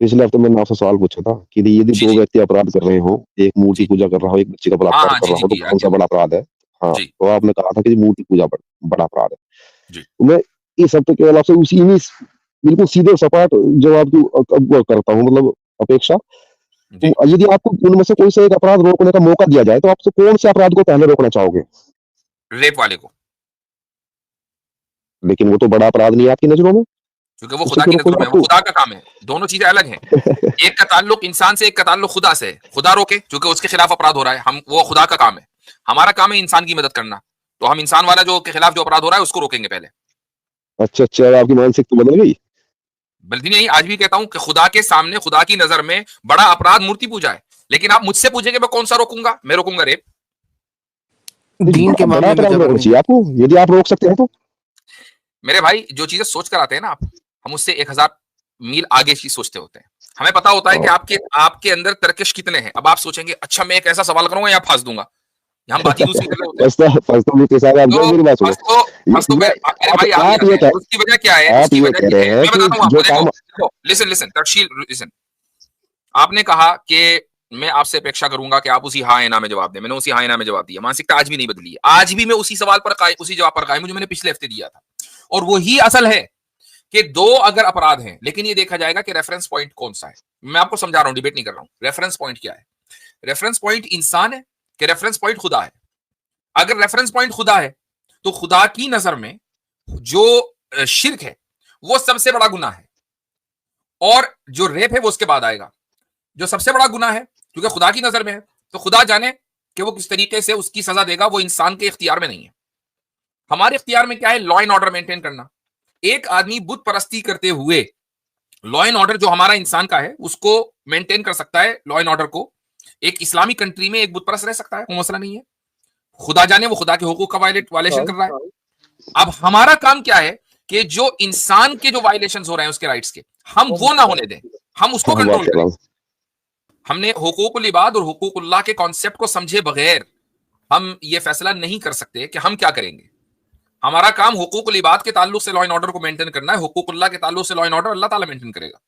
पिछले हफ्ते मैंने आपसे सवाल पूछा था कि यदि जी, 2 जी। व्यक्ति अपराध कर रहे हों, एक मूर्ति जी। पूजा कर रहा हो, एक बच्चे का हाँ, बलात्कार हाँ। कर जी, रहा जी, हो, तो जी। कौन-सा बड़ा अपराध है? हाँ, जी, तो आपने कहा था कि मूर्ति पूजा बड़ा अपराध है। जी, तो मैं इस हफ्ते केवल आपसे उसी इन्हीं बिल्कुल सीधे सपाट जवाब की वो करता हूँ, मतलब अपेक्षा। तो जी। यदि आपको उनमें से कोई सा एक अपराध रोकने का मौका दिया जाए, तो आप कौन से अपराध को पहले रोकना चाहोगे? रेप वाले को, लेकिन वो तो बड़ा अपराध नहीं है आपकी नज़रों में, क्योंकि वो उसे खुदा क्यों की नज़रों रोकोगे में आप है, वो तो? खुदा का काम है। दोनों चीज़ें अलग हैं। एक का ताल्लुक इंसान से, एक का ताल्लुक खुदा से है। खुदा रोके, क्योंकि उसके खिलाफ अपराध हो रहा है। हम वो खुदा का काम है। हमारा काम है इंसान की मदद करना। तो हम इंसान वाला जो के खिलाफ जो अपराध हो रहा है, उसको रोकेंगे पहले। अच्छा, अच्छा, आपकी मानसिकता बदल गई? बल्कि नहीं, आज भी कहता हूं कि खुदा के सामने, खुदा की नजर में बड़ा अपराध मूर्ति पूजा है। लेकिन आप मुझसे पूछेंगे मैं कौन सा रोकूंगा? मैं रोकूंगा रेप। नहीं, दीन के बड़ा बड़ा मामले में अपराध रोकना जबरनी। चाहिए आपको, यदि आप रोक सकते हैं तो। मेरे भाई, जो चीजें सोच कर आते हैं ना आप, हम उससे 1000 मील आगे की सोचते होते हैं। हमें पता होता है कि हाँ। आपके आपके अंदर तरकश कितने हैं। अब आप सोचेंगे, अच्छा मैं एक ऐसा सवाल करूंगा या फांस दूंगा। हम बात ही दूसरी कर रहे होते हैं। फर्स्ट तो मुझे साहब आप तो मेरी बात सुनो। फर्स्ट तो ये फर्स्ट तो मैं मेरे भाई आ भी आप जाते ये हैं। और उसकी वजह क्या है? आप उसकी ये वजह कह ये रहे है, हैं मैं कि बताता हूं जो आपको। देखो काम देखो, लिसन लिसन तर्शील, लिसन। आपने कहा कि मैं आपसे अपेक्षा करूंगा कि आप उसी हाँ या ना में जवाब दें। मैंने उसी हाँ या ना में जवाब दिया। मानसिकता आज भी नहीं बदली है। आज भी मैं उसी सवाल पर उसी जवाब पर कायम हूं जो मैंने पिछले हफ्ते दिया था। और वही असल है कि दो अगर अपराध हैं, लेकिन ये देखा जाएगा कि रेफरेंस पॉइंट कौन सा है। मैं आपको समझा रहा हूं, डिबेट नहीं कर रहा हूं। रेफरेंस पॉइंट क्या है? रेफरेंस पॉइंट इंसान है कि रेफरेंस पॉइंट खुदा है? अगर रेफरेंस पॉइंट खुदा है, तो खुदा की नजर में जो शिर्क है वो सबसे बड़ा गुनाह है, और जो रेप है वो उसके बाद आएगा। जो सबसे बड़ा गुनाह है, क्योंकि खुदा की नजर में है, तो खुदा जाने कि वो किस तरीके से उसकी सजा देगा। वो इंसान के इख्तियार में नहीं है। हमारे इख्तियार में क्या है? लॉ एंड ऑर्डर मेंटेन करना। एक आदमी बुत परस्ती करते हुए लॉ एंड ऑर्डर जो हमारा इंसान का है उसको मेंटेन कर सकता है। लॉ एंड ऑर्डर को एक इस्लामिक कंट्री में एक बुत परस्त रह सकता है, कोई मसला नहीं है। खुदा जाने वो खुदा के हुकूक का वायलेशन कर रहा है। अब हमारा काम क्या है कि जो इंसान के जो वायलेशन हो रहे हैं उसके राइट्स के, हम वो ना होने दें, हम उसको हाँ, बात कंट्रोल कर करें। रहा हूँ। हमने हुकूकुल इबाद और हुकूकुल्लाह के कॉन्सेप्ट को समझे बगैर हम ये फैसला नहीं कर सकते कि हम क्या करेंगे। हमारा काम हुकूकुल इबाद के ताल्लुक से लॉ एंड ऑर्डर को मेंटेन करना है। हुकूकुल्लाह के ताल्लुक से लॉ एंड ऑर्डर अल्लाह ताला मेंटेन करेगा।